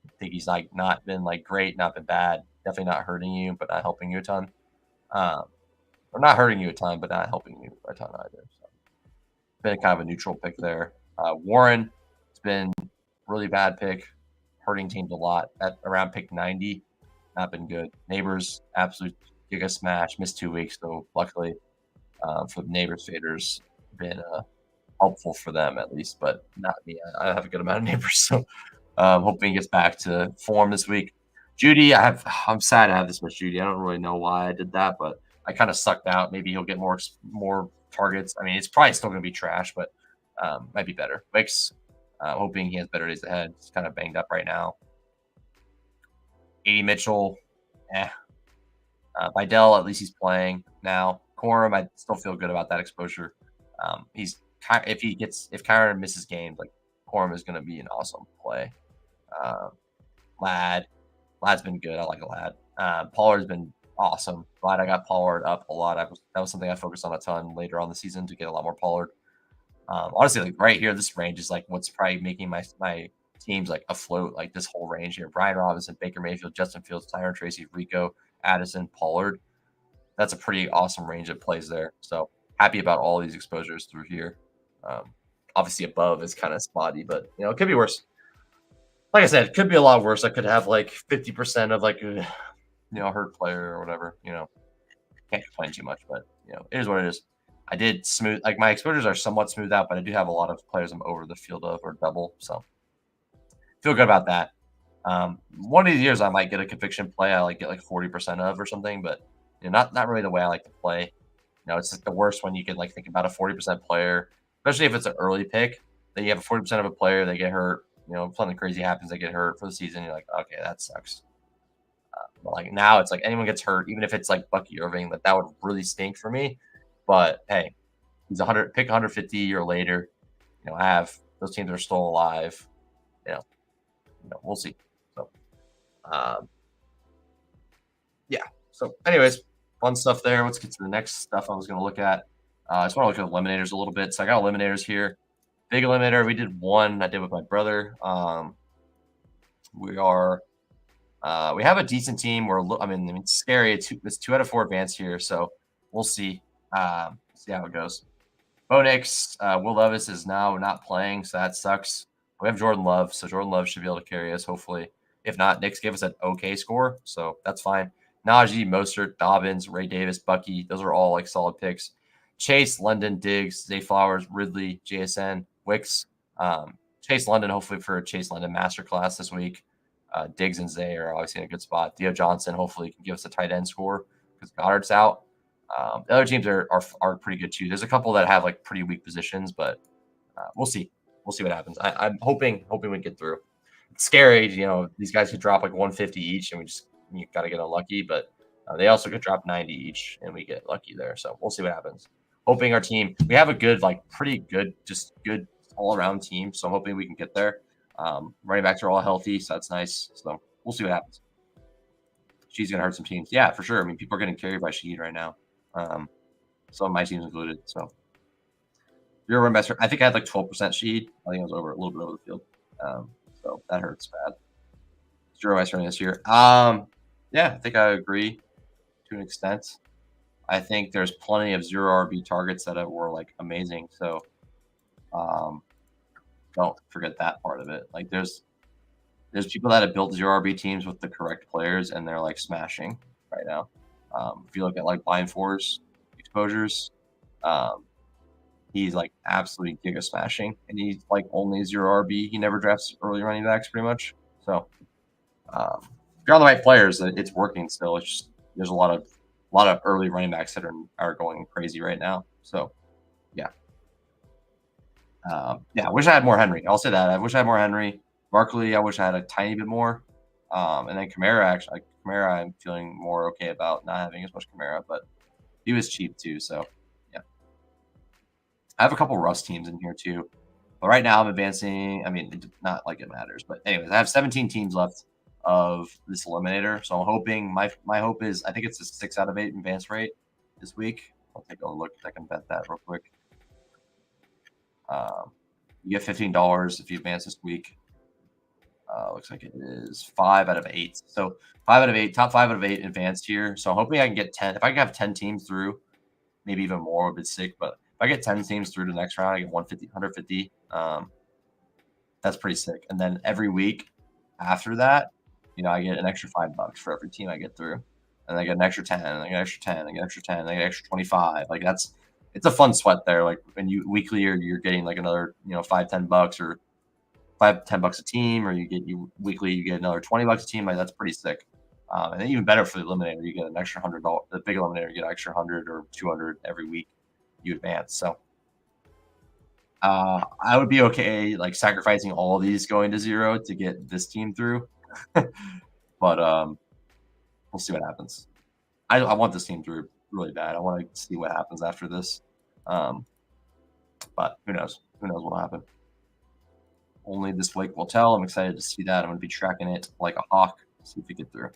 I think he's like not been like great, not been bad. Definitely not hurting you, but not helping you a ton. Or not hurting you a ton, but not helping you a ton either. So been kind of a neutral pick there. Warren, It's been really bad pick, hurting teams a lot. At around pick 90, not been good. Neighbors, absolute giga smash, missed 2 weeks, so luckily for the Neighbors faders, been helpful for them at least, but not me. I have a good amount of Neighbors, so hoping he gets back to form this week. Judy, I'm sad I have this much Judy. I don't really know why I did that, but I kind of sucked out. Maybe he'll get more targets. I mean, it's probably still going to be trash, but might be better. Wicks, hoping he has better days ahead. He's kind of banged up right now. 80 Mitchell, Vidal, at least he's playing now. Corum, I still feel good about that exposure. He's if Kyron misses games, like Corum is going to be an awesome play. Lad's been good. I like Lad. Pollard's been awesome. Glad I got Pollard up a lot. That was something I focused on a ton later on the season to get a lot more Pollard. Honestly, like right here, this range is like what's probably making my teams like afloat. Like this whole range here: Brian Robinson, Baker Mayfield, Justin Fields, Tyron Tracy, Rico, Addison, Pollard. That's a pretty awesome range of plays there. So happy about all these exposures through here. Obviously, above is kind of spotty, but it could be worse. Like I said, it could be a lot worse. I could have like 50% of like a hurt player or whatever. Can't complain too much, but it is what it is. I did smooth, like my exposures are somewhat smoothed out, but I do have a lot of players I'm over the field of or double, so feel good about that. One of these years I might get a conviction play I get like 40% of or something, but not really the way I like to play. It's like the worst when you can like think about a 40% player, especially if it's an early pick. Then you have a 40% of a player, they get hurt. Something crazy happens, they get hurt for the season. You're like, okay, that sucks. But like now, it's like anyone gets hurt, even if it's like Bucky Irving, that would really stink for me. But hey, he's 100, pick 150 or later. I have those teams are still alive. We'll see. So, yeah. So, anyways, fun stuff there. Let's get to the next stuff I was going to look at. I just want to look at eliminators a little bit. So I got eliminators here. Big eliminator. We did one I did with my brother. We have a decent team. It's scary. It's 2 out of 4 advanced here, so we'll see. See how it goes. Bo Nix, Will Levis is now not playing, so that sucks. We have Jordan Love, so Jordan Love should be able to carry us, hopefully. If not, Nix gave us an okay score, so that's fine. Najee, Mostert, Dobbins, Ray Davis, Bucky, those are all like solid picks. Chase, London, Diggs, Zay Flowers, Ridley, JSN, Wicks. Chase London, hopefully for a Chase London masterclass this week. Diggs and Zay are obviously in a good spot. Theo Johnson hopefully can give us a tight end score because Goddard's out. The other teams are pretty good too. There's a couple that have like pretty weak positions, but we'll see. We'll see what happens. I'm hoping we get through. It's scary, these guys could drop like 150 each, and you got to get unlucky. But they also could drop 90 each, and we get lucky there. So we'll see what happens. Hoping our team, we have a good, like pretty good, just good all around team. So I'm hoping we can get there. Running backs are all healthy, so that's nice. So we'll see what happens. She's gonna hurt some teams, yeah, for sure. I mean, people are getting carried by Sheed right now. Some of my teams included. So your run best, I think I had like 12% Sheed. I think I was a little bit over the field. So that hurts bad. Zero ice running this year. Yeah, I think I agree to an extent. I think there's plenty of 0 RB targets that were like amazing. So don't forget that part of it. Like there's people that have built 0 RB teams with the correct players, and they're like smashing right now. If you look at like Blind Fours exposures, he's like absolutely giga smashing, and he's like only 0 RB. He never drafts early running backs pretty much. So if you're on the right players, it's working still. It's just there's a lot of early running backs that are going crazy right now. So yeah. I wish I had more Henry. I'll say that. I wish I had more Henry. Barkley, I wish I had a tiny bit more. And then Kamara, I'm feeling more okay about not having as much Kamara, but he was cheap too. So yeah. I have a couple Russ teams in here too. But right now I'm advancing. I mean, not like it matters. But anyways, I have 17 teams left of this eliminator. So I'm hoping my hope is I think it's a 6 out of 8 advance rate this week. I'll take a look if I can bet that real quick. You get $15 if you advance this week. Looks like it is 5 out of 8. So 5 out of 8, top 5 out of 8 advanced here. So I'm hoping I can get 10. If I can have 10 teams through, maybe even more would be sick. But if I get 10 teams through the next round, I get 150. That's pretty sick. And then every week after that, I get an extra $5 for every team I get through. And I get an extra 10, and I get an extra 10, I get an extra 10, and I get an extra 25. Like it's a fun sweat there. Like when you weekly or you're getting like another, $5, $10 or $5, $10 a team, or you weekly, you get another $20 a team. Like that's pretty sick. And then even better for the eliminator, you get an extra $100. The big eliminator, you get an extra 100 or 200 every week you advance. So I would be okay like sacrificing all of these going to 0 to get this team through. But we'll see what happens. I want this team through really bad. I want to see what happens after this. Um, but who knows? Who knows what'll happen? Only this week will tell. I'm excited to see that. I'm going to be tracking it like a hawk. See if we get through.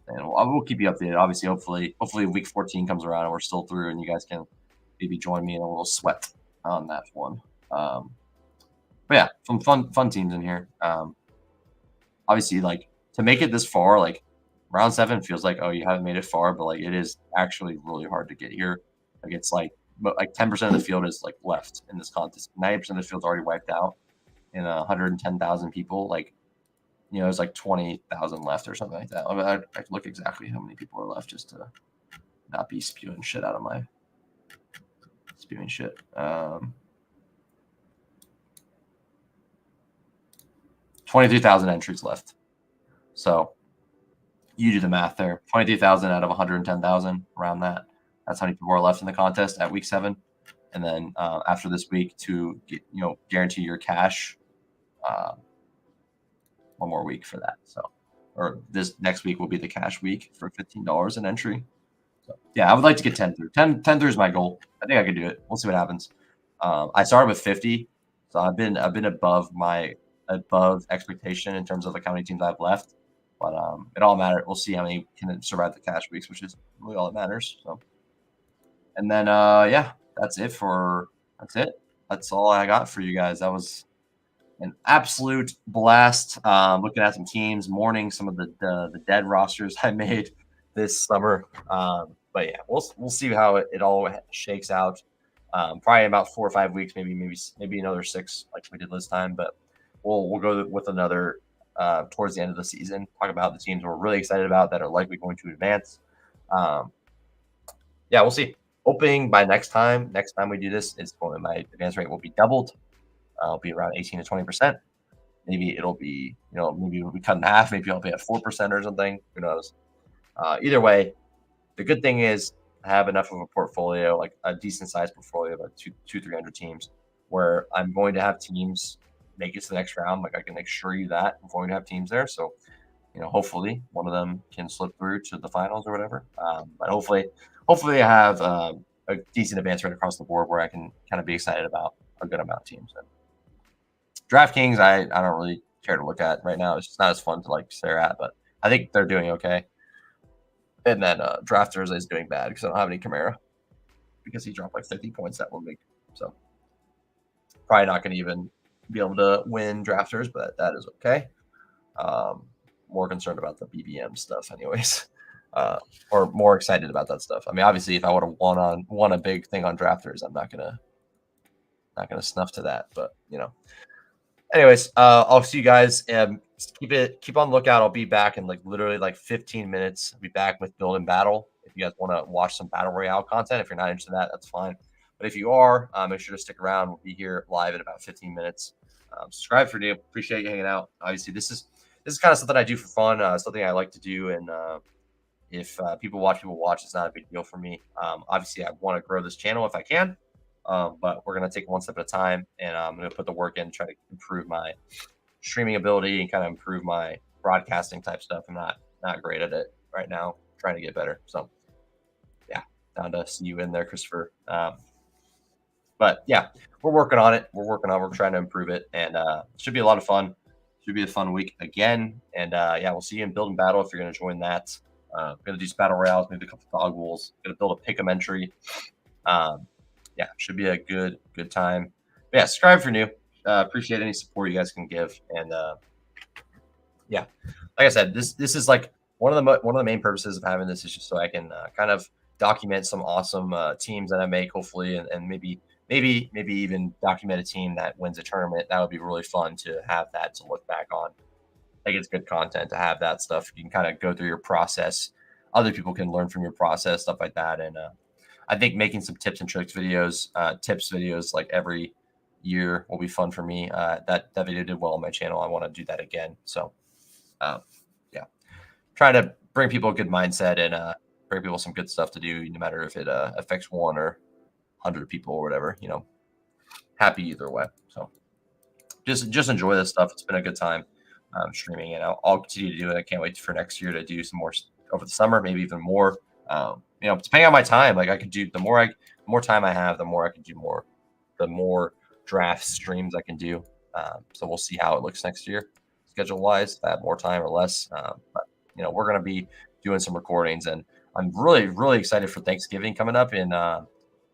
And we'll keep you updated. Obviously, hopefully week 14 comes around and we're still through, and you guys can maybe join me in a little sweat on that one. But yeah, some fun teams in here. Obviously, like to make it this far, like round 7 feels like, oh, you haven't made it far, but like it is actually really hard to get here. Like it's like 10% of the field is like left in this contest. 90% of the field's already wiped out in 110,000 people. Like, there's like 20,000 left or something like that. I could look exactly how many people are left just to not be spewing shit out of my spewing shit. 23,000 entries left. So you do the math there. 23,000 out of 110,000, around that. That's how many people are left in the contest at week 7. And then after this week to get, guarantee your cash, one more week for that. So, or this next week will be the cash week for $15 an entry. So yeah, I would like to get 10 through. 10 through is my goal. I think I can do it. We'll see what happens. I started with 50, so I've been above expectation in terms of like how many teams I've left. But it all matters. We'll see how many can survive the cash weeks, which is really all that matters. So, and then yeah, that's it. That's all I got for you guys. That was an absolute blast. Looking at some teams, mourning some of the dead rosters I made this summer. But yeah, we'll see how it all shakes out. Probably about 4 or 5 weeks, maybe another 6 like we did this time. But we'll go with another towards the end of the season. Talk about the teams we're really excited about that are likely going to advance. Yeah, we'll see. Hoping by next time we do this, my advance rate will be doubled. It'll be around 18 to 20%. Maybe it'll be, maybe it'll be cut in half. Maybe I'll be at 4% or something. Who knows? Either way, the good thing is I have enough of a portfolio, like a decent sized portfolio of like 300 teams, where I'm going to have teams make it to the next round. Like I can assure you that I'm going to have teams there. So, hopefully one of them can slip through to the finals or whatever. But hopefully I have a decent advance rate across the board where I can kind of be excited about a good amount of teams. And DraftKings, I don't really care to look at right now. It's just not as fun to like stare at, but I think they're doing okay. And then Drafters is doing bad because I don't have any Kamara because he dropped like 50 points that 1 week. So probably not going to even be able to win Drafters, but that is okay. More concerned about the BBM stuff, anyways, or more excited about that stuff. I mean, obviously, if I would have won a big thing on Drafters, I'm not gonna snuff to that. But anyways, I'll see you guys. Keep on the lookout. I'll be back in like literally like 15 minutes. I'll be back with Build and Battle. If you guys want to watch some Battle Royale content, if you're not interested in that, that's fine. But if you are, make sure to stick around. We'll be here live in about 15 minutes. Subscribe for new. Appreciate you hanging out. Obviously, this is kind of something I do for fun. Something I like to do, and if people watch, it's not a big deal for me. Obviously, I want to grow this channel if I can. But we're going to take one step at a time, and I'm going to put the work in, try to improve my streaming ability and kind of improve my broadcasting type stuff. I'm not great at it right now, trying to get better. So yeah, down to see you in there, Christopher. But yeah, we're working on it. We're trying to improve it, and it should be a lot of fun. Should be a fun week again. And yeah, we'll see you in Build and Battle if you're going to join that. We're going to do some battle royales, maybe a couple of dog wools. Going to build a pick'em entry. Yeah, should be a good time. But yeah, subscribe for new. Appreciate any support you guys can give. And yeah, like I said, this is like one of the main purposes of having this is just so I can kind of document some awesome teams that I make, hopefully, and maybe maybe even document a team that wins a tournament. That would be really fun to have that to look back on. I think it's good content to have that stuff. You can kind of go through your process. Other people can learn from your process, stuff like that. And I think making some tips and tricks videos, tips videos like every year will be fun for me. That video did well on my channel. I want to do that again. So, yeah, try to bring people a good mindset and bring people some good stuff to do, no matter if it affects 1 or 100 people or whatever. Happy either way. So just enjoy this stuff. It's been a good time streaming, and I'll continue to do it. I can't wait for next year to do some more over the summer, maybe even more. Depending on my time, like I could do the more time I have, the more I can do more, the more draft streams I can do. So we'll see how it looks next year, schedule wise. If I have more time or less, but we're gonna be doing some recordings, and I'm really excited for Thanksgiving coming up and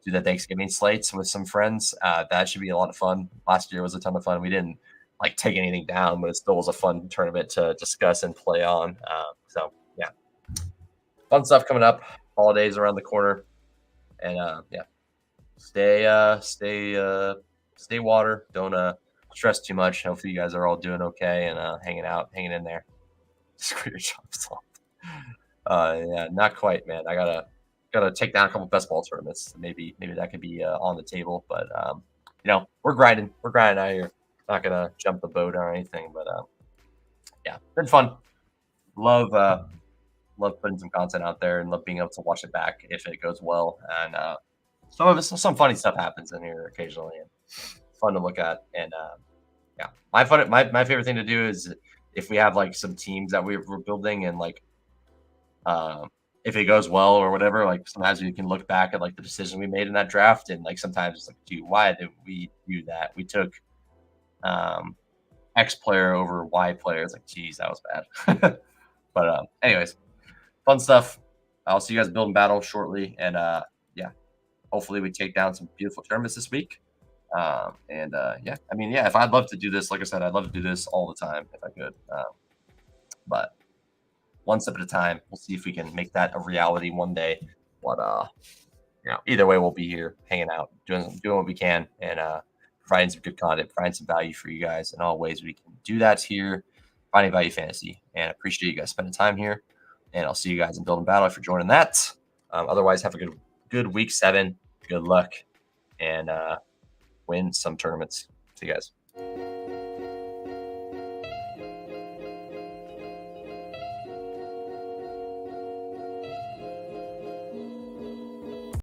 do the Thanksgiving slates with some friends. That should be a lot of fun. Last year was a ton of fun. We didn't like take anything down, but it still was a fun tournament to discuss and play on. So yeah, fun stuff coming up. Holidays around the corner, and yeah, stay water. Don't stress too much. Hopefully you guys are all doing okay and hanging in there. Screw your jobs off. Yeah, not quite, man. I gotta take down a couple best ball tournaments. Maybe that could be on the table, but we're grinding out here. Not gonna jump the boat or anything, but yeah, been fun. Love putting some content out there and love being able to watch it back if it goes well. And some funny stuff happens in here occasionally, and fun to look at. And yeah, my favorite thing to do is if we have like some teams that we're building, and like if it goes well or whatever, like sometimes we can look back at like the decision we made in that draft, and like sometimes it's like, dude, why did we do that? We took X player over Y player. It's like, geez, that was bad. But anyways, fun stuff. I'll see you guys building battle shortly, and yeah, hopefully we take down some beautiful tournaments this week. And yeah, I mean, yeah, if I'd love to do this, like I said, I'd love to do this all the time if I could. But one step at a time. We'll see if we can make that a reality one day. But either way, we'll be here hanging out, doing what we can, and providing some good content, providing some value for you guys in all ways we can do that here. Finding Value Fantasy, and I appreciate you guys spending time here. And I'll see you guys in Building Battle if you're joining that. Otherwise, have a good week 7. Good luck, and win some tournaments. See you guys.